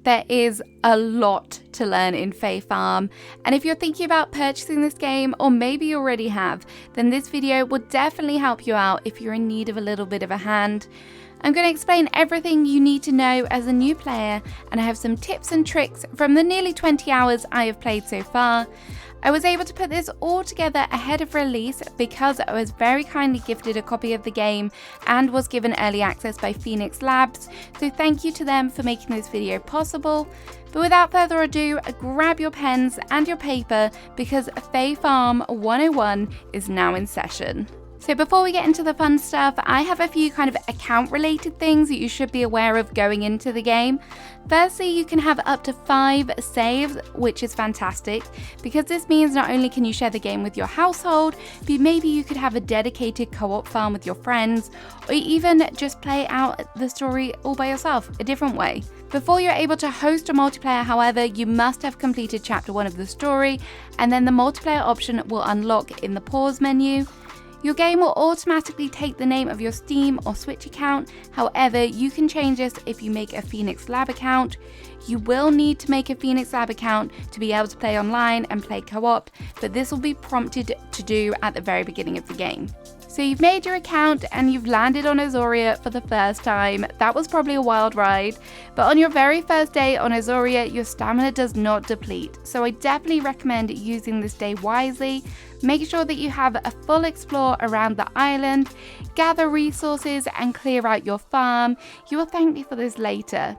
There is a lot to learn in Fae Farm, and if you're thinking about purchasing this game, or maybe you already have, then this video will definitely help you out if you're in need of a little bit of a hand. I'm going to explain everything you need to know as a new player, and I have some tips and tricks from the nearly 20 hours I have played so far. I was able to put this all together ahead of release because I was very kindly gifted a copy of the game and was given early access by Phoenix Labs, so thank you to them for making this video possible. But without further ado, grab your pens and your paper because Fae Farm 101 is now in session. So before we get into the fun stuff, I have a few kind of account related things that you should be aware of going into the game. Firstly, you can have up to 5 saves, which is fantastic because this means not only can you share the game with your household, but maybe you could have a dedicated co-op farm with your friends, or even just play out the story all by yourself, a different way. Before you're able to host a multiplayer, however, you must have completed chapter 1 of the story, and then the multiplayer option will unlock in the pause menu. Your game will automatically take the name of your Steam or Switch account, however you can change this if you make a Phoenix Lab account. You will need to make a Phoenix Lab account to be able to play online and play co-op, but this will be prompted to do at the very beginning of the game. So you've made your account and you've landed on Azoria for the first time. That was probably a wild ride, but on your very first day on Azoria, your stamina does not deplete. So I definitely recommend using this day wisely. Make sure that you have a full explore around the island, gather resources and clear out your farm. You will thank me for this later.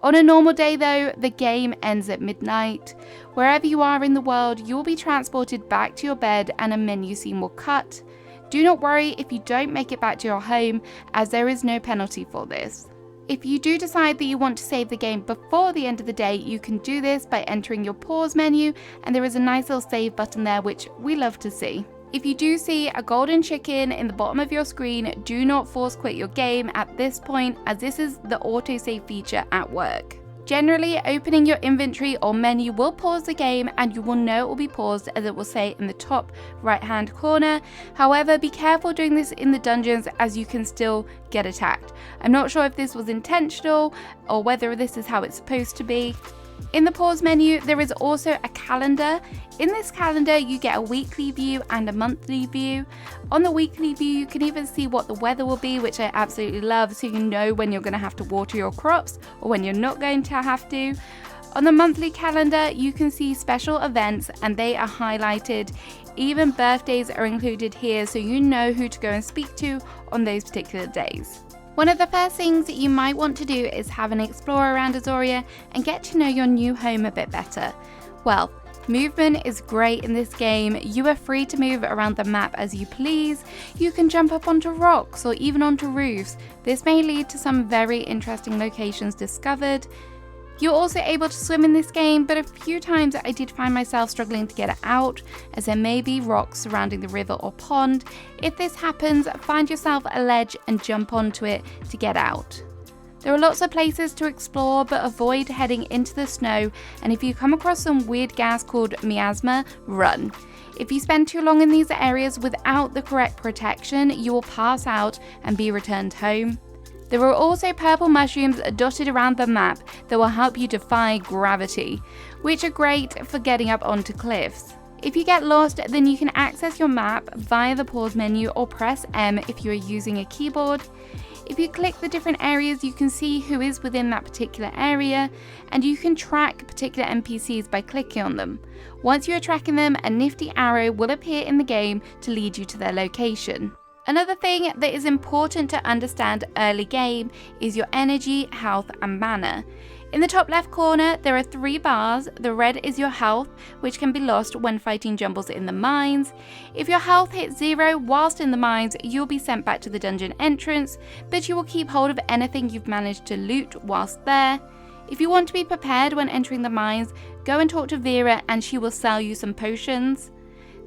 On a normal day though, the game ends at midnight. Wherever you are in the world, you will be transported back to your bed and a menu scene will cut. Do not worry if you don't make it back to your home, as there is no penalty for this. If you do decide that you want to save the game before the end of the day, you can do this by entering your pause menu, and there is a nice little save button there which we love to see. If you do see a golden chicken in the bottom of your screen, do not force quit your game at this point, as this is the autosave feature at work. Generally, opening your inventory or menu will pause the game and you will know it will be paused, as it will say in the top right hand corner. However, be careful doing this in the dungeons as you can still get attacked. I'm not sure if this was intentional or whether this is how it's supposed to be. In the pause menu, there is also a calendar. In this calendar, you get a weekly view and a monthly view. On the weekly view, you can even see what the weather will be, which I absolutely love, so you know when you're going to have to water your crops or when you're not going to have to. On the monthly calendar, you can see special events and they are highlighted. Even birthdays are included here, so you know who to go and speak to on those particular days. One of the first things that you might want to do is have an explore around Azoria and get to know your new home a bit better. Well, movement is great in this game. You are free to move around the map as you please. You can jump up onto rocks or even onto roofs. This may lead to some very interesting locations discovered. You're also able to swim in this game, but a few times I did find myself struggling to get out, as there may be rocks surrounding the river or pond. If this happens, find yourself a ledge and jump onto it to get out. There are lots of places to explore, but avoid heading into the snow, and if you come across some weird gas called miasma, run. If you spend too long in these areas without the correct protection, you will pass out and be returned home. There are also purple mushrooms dotted around the map that will help you defy gravity, which are great for getting up onto cliffs. If you get lost, then you can access your map via the pause menu or press M if you are using a keyboard. If you click the different areas, you can see who is within that particular area, and you can track particular NPCs by clicking on them. Once you are tracking them, a nifty arrow will appear in the game to lead you to their location. Another thing that is important to understand early game is your energy, health and mana. In the top left corner, there are 3 bars. The red is your health, which can be lost when fighting jumbles in the mines. If your health hits 0 whilst in the mines, you'll be sent back to the dungeon entrance, but you will keep hold of anything you've managed to loot whilst there. If you want to be prepared when entering the mines, go and talk to Vera and she will sell you some potions.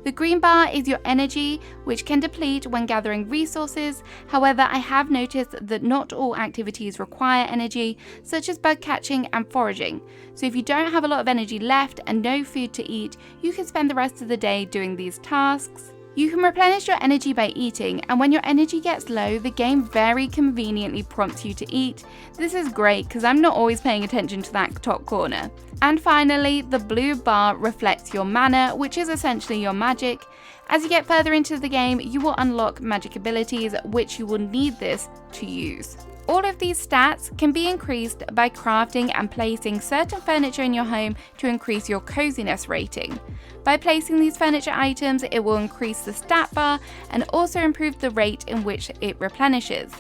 The green bar is your energy, which can deplete when gathering resources. However, I have noticed that not all activities require energy, such as bug catching and foraging. So if you don't have a lot of energy left and no food to eat, you can spend the rest of the day doing these tasks. You can replenish your energy by eating, and when your energy gets low, the game very conveniently prompts you to eat. This is great because I'm not always paying attention to that top corner. And finally, the blue bar reflects your mana, which is essentially your magic. As you get further into the game, you will unlock magic abilities, which you will need this to use. All of these stats can be increased by crafting and placing certain furniture in your home to increase your coziness rating. By placing these furniture items, it will increase the stat bar and also improve the rate in which it replenishes.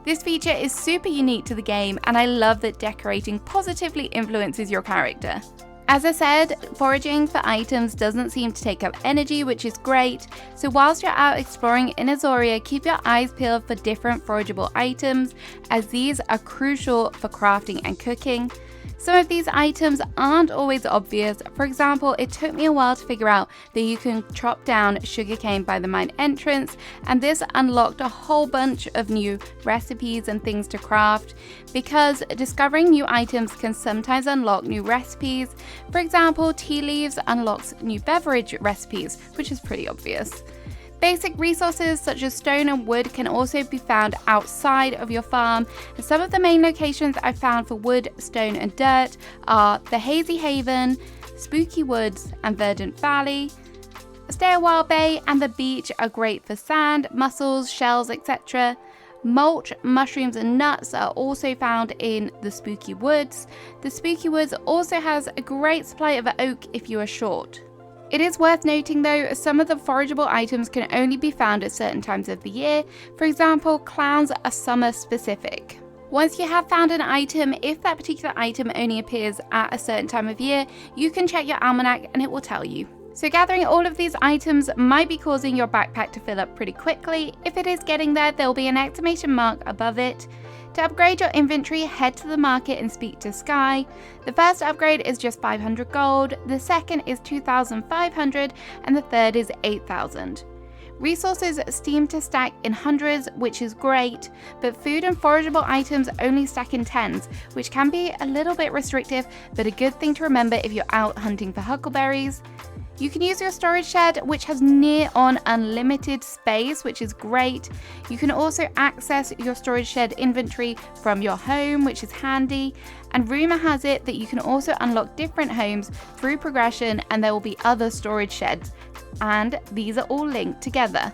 This feature is super unique to the game, and I love that decorating positively influences your character. As I said, foraging for items doesn't seem to take up energy, which is great, so whilst you're out exploring in Azoria, keep your eyes peeled for different forageable items, as these are crucial for crafting and cooking. Some of these items aren't always obvious. For example, it took me a while to figure out that you can chop down sugarcane by the mine entrance, and this unlocked a whole bunch of new recipes and things to craft, because discovering new items can sometimes unlock new recipes. For example, tea leaves unlocks new beverage recipes, which is pretty obvious. Basic resources such as stone and wood can also be found outside of your farm, and some of the main locations I've found for wood, stone and dirt are the Hazy Haven, Spooky Woods and Verdant Valley. Stairwell Bay and the beach are great for sand, mussels, shells, etc. Mulch, mushrooms and nuts are also found in the Spooky Woods. The Spooky Woods also has a great supply of oak if you are short. It is worth noting though, some of the forageable items can only be found at certain times of the year. For example, clowns are summer specific. Once you have found an item, if that particular item only appears at a certain time of year, you can check your almanac and it will tell you. So gathering all of these items might be causing your backpack to fill up pretty quickly. If it is getting there, there will be an exclamation mark above it. To upgrade your inventory, head to the market and speak to Sky. The first upgrade is just 500 gold, the second is 2,500 and the third is 8,000. Resources seem to stack in hundreds, which is great, but food and forageable items only stack in tens, which can be a little bit restrictive, but a good thing to remember if you're out hunting for huckleberries. You can use your storage shed, which has near on unlimited space, which is great. You can also access your storage shed inventory from your home, which is handy. And rumor has it that you can also unlock different homes through progression, and there will be other storage sheds. And these are all linked together.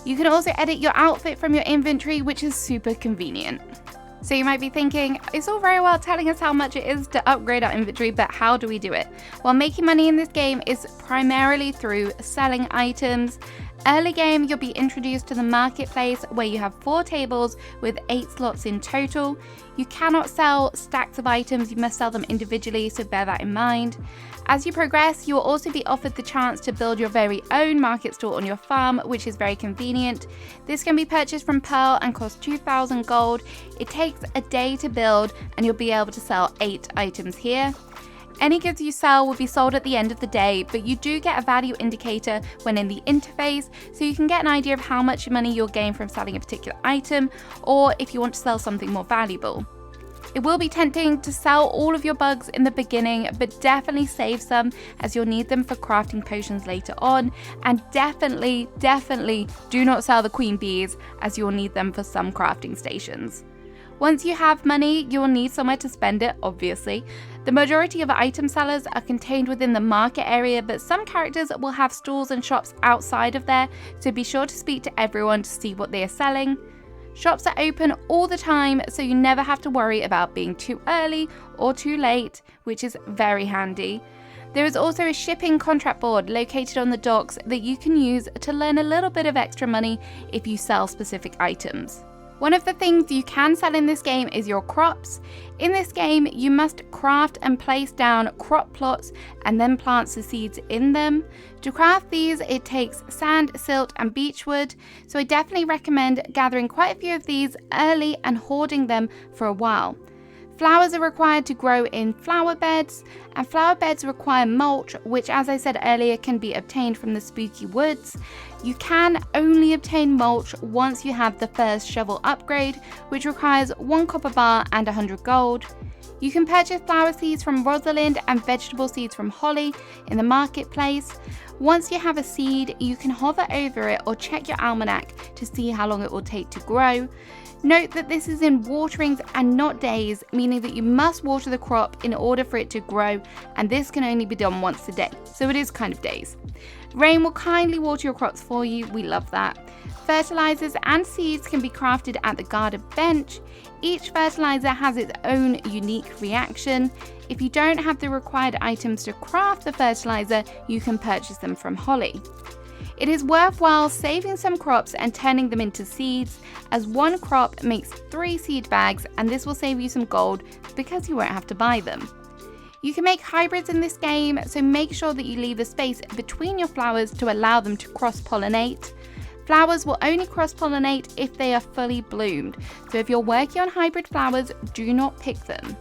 You can also edit your outfit from your inventory, which is super convenient. So you might be thinking, it's all very well telling us how much it is to upgrade our inventory, but how do we do it? Well, making money in this game is primarily through selling items. Early game, you'll be introduced to the marketplace where you have 4 tables with 8 slots in total. You cannot sell stacks of items, you must sell them individually, so bear that in mind. As you progress, you will also be offered the chance to build your very own market stall on your farm, which is very convenient. This can be purchased from Pearl and costs 2,000 gold. It takes a day to build and you'll be able to sell 8 items here. Any goods you sell will be sold at the end of the day, but you do get a value indicator when in the interface, so you can get an idea of how much money you'll gain from selling a particular item, or if you want to sell something more valuable. It will be tempting to sell all of your bugs in the beginning, but definitely save some as you'll need them for crafting potions later on, and definitely do not sell the queen bees as you'll need them for some crafting stations. Once you have money, you will need somewhere to spend it, obviously. The majority of item sellers are contained within the market area, but some characters will have stalls and shops outside of there, so be sure to speak to everyone to see what they are selling. Shops are open all the time, so you never have to worry about being too early or too late, which is very handy. There is also a shipping contract board located on the docks that you can use to earn a little bit of extra money if you sell specific items. One of the things you can sell in this game is your crops. In this game, you must craft and place down crop plots and then plant the seeds in them. To craft these, it takes sand, silt and beechwood, so I definitely recommend gathering quite a few of these early and hoarding them for a while. Flowers are required to grow in flower beds, and flower beds require mulch, which, as I said earlier, can be obtained from the Spooky Woods. You can only obtain mulch once you have the first shovel upgrade, which requires 1 copper bar and 100 gold. You can purchase flower seeds from Rosalind and vegetable seeds from Holly in the marketplace. Once you have a seed, you can hover over it or check your almanac to see how long it will take to grow. Note that this is in waterings and not days, meaning that you must water the crop in order for it to grow, and this can only be done once a day, so it is kind of days. Rain will kindly water your crops for you, we love that. Fertilizers and seeds can be crafted at the garden bench. Each fertilizer has its own unique reaction. If you don't have the required items to craft the fertilizer, you can purchase them from Holly. It is worthwhile saving some crops and turning them into seeds, as one crop makes 3 seed bags, and this will save you some gold because you won't have to buy them. You can make hybrids in this game, so make sure that you leave a space between your flowers to allow them to cross-pollinate. Flowers will only cross-pollinate if they are fully bloomed, so if you're working on hybrid flowers, do not pick them.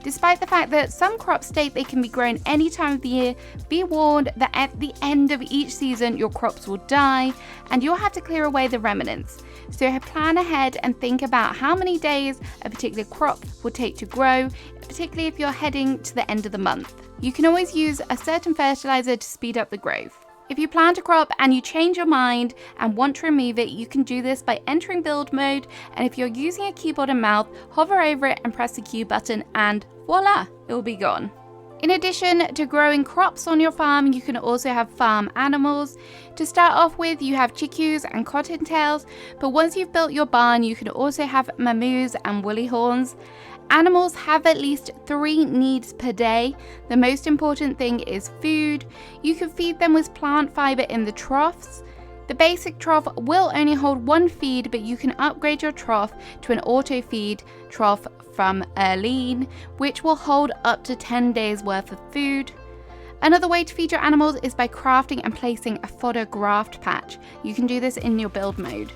Despite the fact that some crops state they can be grown any time of the year, be warned that at the end of each season your crops will die and you'll have to clear away the remnants. So plan ahead and think about how many days a particular crop will take to grow, particularly if you're heading to the end of the month. You can always use a certain fertilizer to speed up the growth. If you plant a crop and you change your mind and want to remove it, you can do this by entering build mode, and if you're using a keyboard and mouse, hover over it and press the Q button and voila, it will be gone. In addition to growing crops on your farm, you can also have farm animals. To start off with, you have chickadees and cottontails, but once you've built your barn, you can also have mammoths and woolly horns. Animals have at least 3 needs per day. The most important thing is food. You can feed them with plant fiber in the troughs. The basic trough will only hold 1 feed, but you can upgrade your trough to an auto feed trough from Erleen, which will hold up to 10 days worth of food. Another way to feed your animals is by crafting and placing a fodder graft patch. You can do this in your build mode.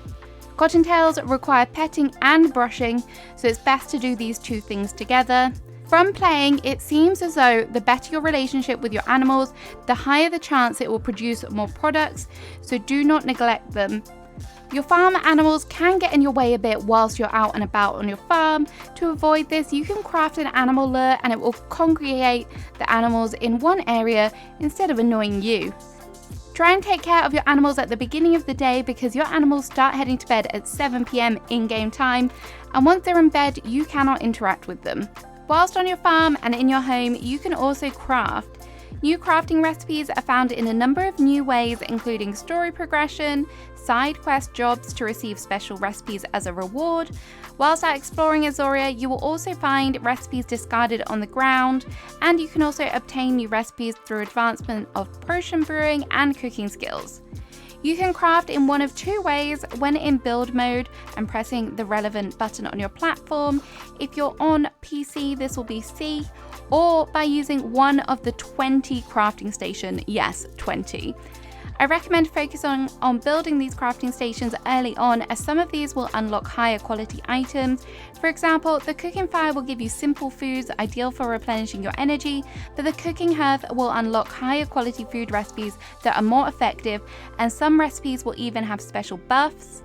Cottontails require petting and brushing, so it's best to do these 2 things together. From playing, it seems as though the better your relationship with your animals, the higher the chance it will produce more products, so do not neglect them. Your farm animals can get in your way a bit whilst you're out and about on your farm. To avoid this, you can craft an animal lure and it will congregate the animals in one area instead of annoying you. Try and take care of your animals at the beginning of the day because your animals start heading to bed at 7 PM in-game time, and once they're in bed, you cannot interact with them. Whilst on your farm and in your home, you can also craft. New crafting recipes are found in a number of new ways, including story progression, side quest jobs to receive special recipes as a reward. Whilst out exploring Azoria, you will also find recipes discarded on the ground, and you can also obtain new recipes through advancement of potion brewing and cooking skills. You can craft in one of 2 ways: when in build mode and pressing the relevant button on your platform. If you're on PC, this will be C, or by using one of the 20 crafting stations. Yes, 20. I recommend focusing on building these crafting stations early on, as some of these will unlock higher quality items. For example, the cooking fire will give you simple foods ideal for replenishing your energy, but the cooking hearth will unlock higher quality food recipes that are more effective, and some recipes will even have special buffs.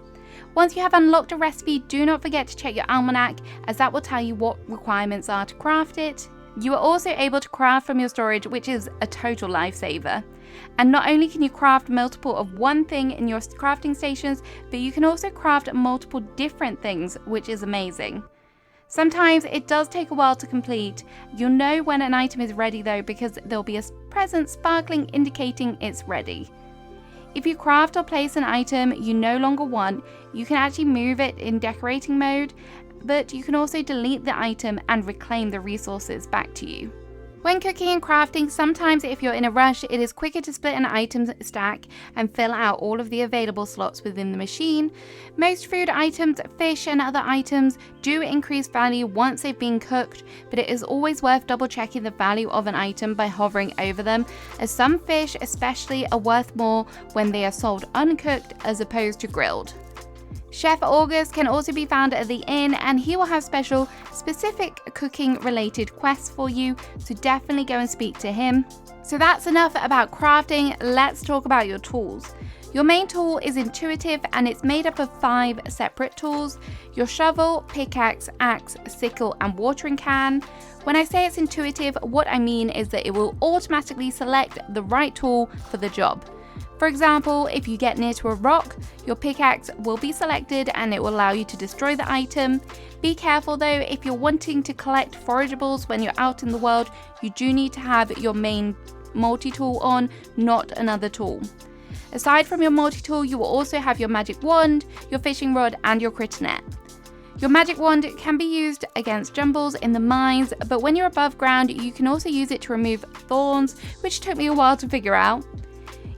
Once you have unlocked a recipe, do not forget to check your almanac, as that will tell you what requirements are to craft it. You are also able to craft from your storage, which is a total lifesaver. And not only can you craft multiple of one thing in your crafting stations, but you can also craft multiple different things, which is amazing. Sometimes it does take a while to complete. You'll know when an item is ready though, because there'll be a present sparkling indicating it's ready. If you craft or place an item you no longer want, you can actually move it in decorating mode, but you can also delete the item and reclaim the resources back to you. When cooking and crafting, sometimes if you're in a rush, it is quicker to split an item stack and fill out all of the available slots within the machine. Most food items, fish and other items do increase value once they've been cooked, but it is always worth double checking the value of an item by hovering over them, as some fish especially are worth more when they are sold uncooked as opposed to grilled. Chef August can also be found at the inn, and he will have specific cooking related quests for you, so definitely go and speak to him. So that's enough about crafting, let's talk about your tools. Your main tool is intuitive and it's made up of 5 separate tools: your shovel, pickaxe, axe, sickle and watering can. When I say it's intuitive, what I mean is that it will automatically select the right tool for the job. For example, if you get near to a rock, your pickaxe will be selected and it will allow you to destroy the item. Be careful though, if you're wanting to collect forageables when you're out in the world, you do need to have your main multi-tool on, not another tool. Aside from your multi-tool, you will also have your magic wand, your fishing rod and your critter net. Your magic wand can be used against jumbles in the mines, but when you're above ground, you can also use it to remove thorns, which took me a while to figure out.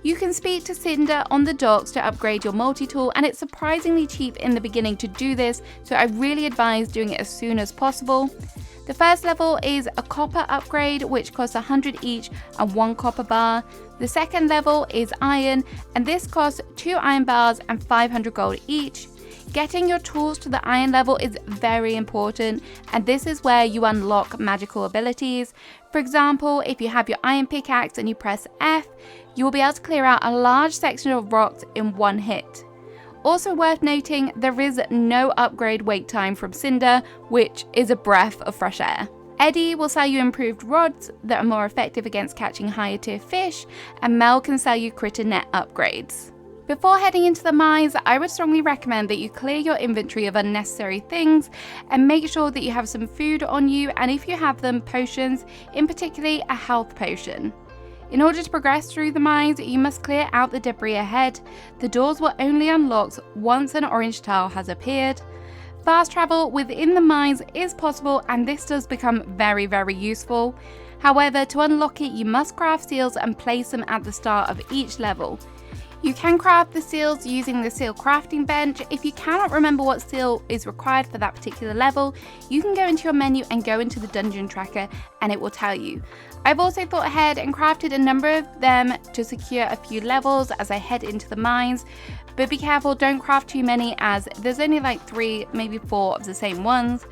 You can speak to Cinder on the docks to upgrade your multi-tool, and it's surprisingly cheap in the beginning to do this, so I really advise doing it as soon as possible. The first level is a copper upgrade, which costs 100 each and 1 copper bar. The second level is iron, and this costs 2 iron bars and 500 gold each. Getting your tools to the iron level is very important, and this is where you unlock magical abilities. For example, if you have your iron pickaxe and you press F, you will be able to clear out a large section of rocks in 1 hit. Also worth noting, there is no upgrade wait time from Cinder, which is a breath of fresh air. Eddie will sell you improved rods that are more effective against catching higher tier fish, and Mel can sell you critter net upgrades. Before heading into the mines, I would strongly recommend that you clear your inventory of unnecessary things and make sure that you have some food on you, and if you have them, potions, in particular a health potion. In order to progress through the mines, you must clear out the debris ahead. The doors will only unlock once an orange tile has appeared. Fast travel within the mines is possible, and this does become very useful. However, to unlock it, you must craft seals and place them at the start of each level. You can craft the seals using the seal crafting bench. If you cannot remember what seal is required for that particular level, you can go into your menu and go into the dungeon tracker and it will tell you. I've also thought ahead and crafted a number of them to secure a few levels as I head into the mines, but be careful, don't craft too many as there's only like 3, maybe 4 of the same ones.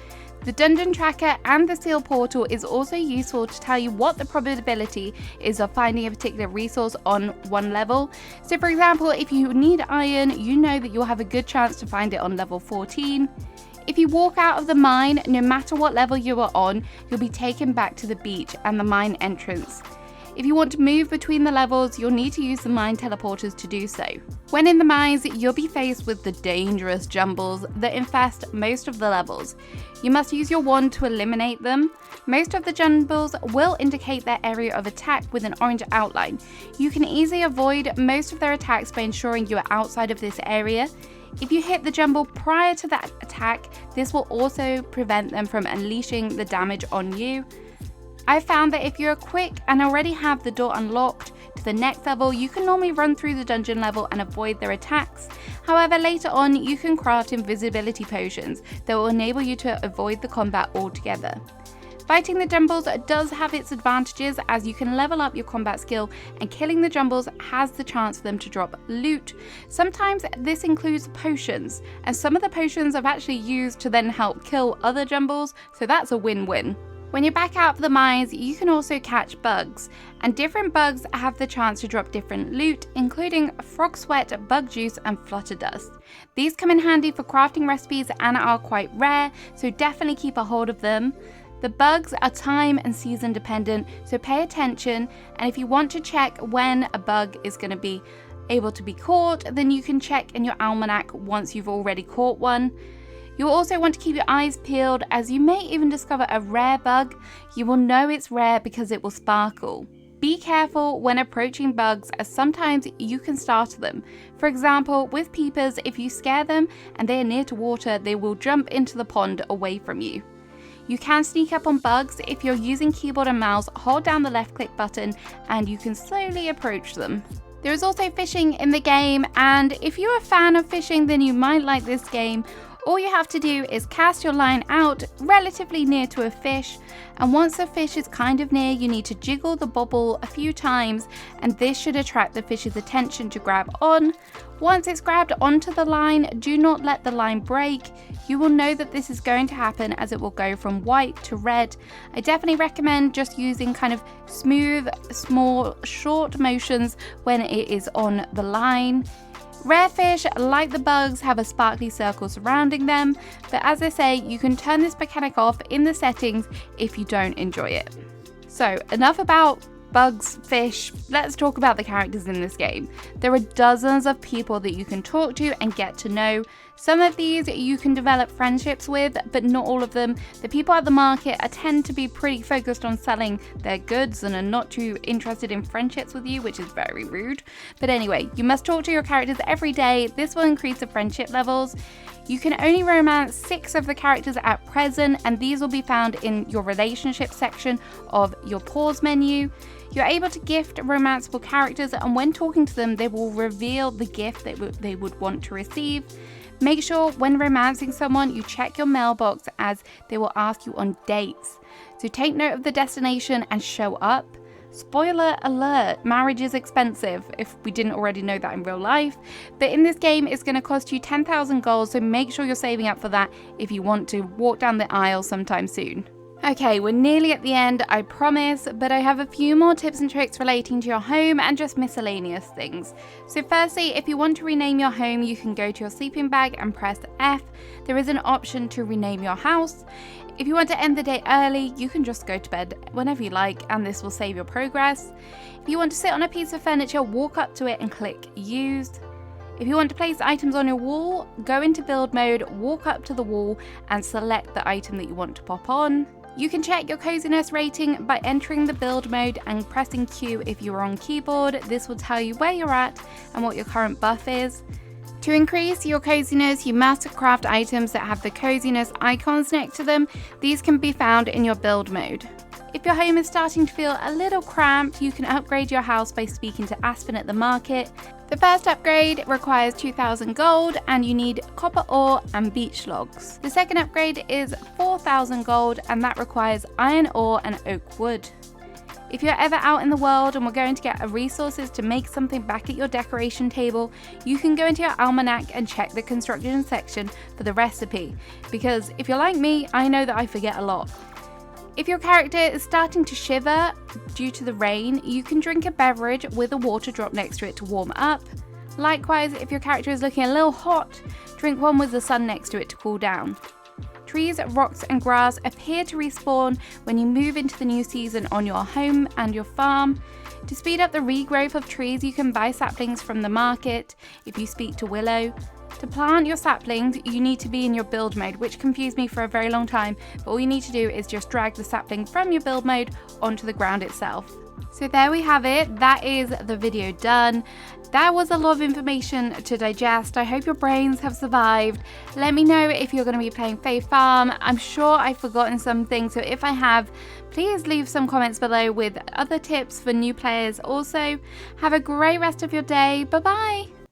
The dungeon tracker and the seal portal is also useful to tell you what the probability is of finding a particular resource on one level. So for example, if you need iron, you know that you'll have a good chance to find it on level 14. If you walk out of the mine, no matter what level you are on, you'll be taken back to the beach and the mine entrance. If you want to move between the levels, you'll need to use the mine teleporters to do so. When in the mines, you'll be faced with the dangerous jumbles that infest most of the levels. You must use your wand to eliminate them. Most of the jumbles will indicate their area of attack with an orange outline. You can easily avoid most of their attacks by ensuring you are outside of this area. If you hit the jumble prior to that attack, this will also prevent them from unleashing the damage on you. I've found that if you're quick and already have the door unlocked to the next level, you can normally run through the dungeon level and avoid their attacks. However, later on, you can craft invisibility potions that will enable you to avoid the combat altogether. Fighting the jumbles does have its advantages as you can level up your combat skill, and killing the jumbles has the chance for them to drop loot. Sometimes this includes potions, and some of the potions I've actually used to then help kill other jumbles, so that's a win-win. When you're back out of the mines, you can also catch bugs, and different bugs have the chance to drop different loot, including frog sweat, bug juice, and flutter dust. These come in handy for crafting recipes and are quite rare, so definitely keep a hold of them. The bugs are time and season dependent, so pay attention, and if you want to check when a bug is going to be able to be caught, then you can check in your almanac once you've already caught one. You'll also want to keep your eyes peeled as you may even discover a rare bug. You will know it's rare because it will sparkle. Be careful when approaching bugs as sometimes you can startle them. For example, with peepers, if you scare them and they are near to water, they will jump into the pond away from you. You can sneak up on bugs. If you're using keyboard and mouse, hold down the left click button and you can slowly approach them. There is also fishing in the game, and if you're a fan of fishing, then you might like this game. All you have to do is cast your line out relatively near to a fish, and once the fish is kind of near, you need to jiggle the bobble a few times, and this should attract the fish's attention to grab on. Once it's grabbed onto the line, do not let the line break. You will know that this is going to happen as it will go from white to red. I definitely recommend just using kind of smooth, small, short motions when it is on the line. Rare fish, like the bugs, have a sparkly circle surrounding them, but as I say, you can turn this mechanic off in the settings if you don't enjoy it. So enough about bugs, fish, let's talk about the characters in this game. There are dozens of people that you can talk to and get to know. Some of these you can develop friendships with, but not all of them. The people at the market tend to be pretty focused on selling their goods and are not too interested in friendships with you, which is very rude. But anyway, you must talk to your characters every day. This will increase the friendship levels. You can only romance 6 of the characters at present, and these will be found in your relationship section of your pause menu. You're able to gift romanceable characters, and when talking to them, they will reveal the gift that they would want to receive. Make sure when romancing someone, you check your mailbox as they will ask you on dates. So take note of the destination and show up. Spoiler alert, marriage is expensive, if we didn't already know that in real life. But in this game, it's going to cost you 10,000 gold, so make sure you're saving up for that if you want to walk down the aisle sometime soon. Okay, we're nearly at the end, I promise, but I have a few more tips and tricks relating to your home and just miscellaneous things. So firstly, if you want to rename your home, you can go to your sleeping bag and press F. There is an option to rename your house. If you want to end the day early, you can just go to bed whenever you like, and this will save your progress. If you want to sit on a piece of furniture, walk up to it and click Used. If you want to place items on your wall, go into build mode, walk up to the wall and select the item that you want to pop on. You can check your coziness rating by entering the build mode and pressing Q if you are on keyboard. This will tell you where you're at and what your current buff is. To increase your coziness, you must craft items that have the coziness icons next to them. These can be found in your build mode. If your home is starting to feel a little cramped, you can upgrade your house by speaking to Aspen at the market. The first upgrade requires 2,000 gold and you need copper ore and beech logs. The second upgrade is 4,000 gold and that requires iron ore and oak wood. If you're ever out in the world and we're going to get resources to make something back at your decoration table, you can go into your almanac and check the construction section for the recipe. Because if you're like me, I know that I forget a lot. If your character is starting to shiver due to the rain, you can drink a beverage with a water drop next to it to warm up. Likewise, if your character is looking a little hot, drink one with the sun next to it to cool down. Trees, rocks and grass appear to respawn when you move into the new season on your home and your farm. To speed up the regrowth of trees, you can buy saplings from the market if you speak to Willow. To plant your saplings, you need to be in your build mode, which confused me for a very long time, but all you need to do is just drag the sapling from your build mode onto the ground itself. So there we have it, that is the video done. That was a lot of information to digest. I hope your brains have survived. Let me know if you're going to be playing Fae Farm. I'm sure I've forgotten something, so if I have, please leave some comments below with other tips for new players also. Have a great rest of your day. Bye bye!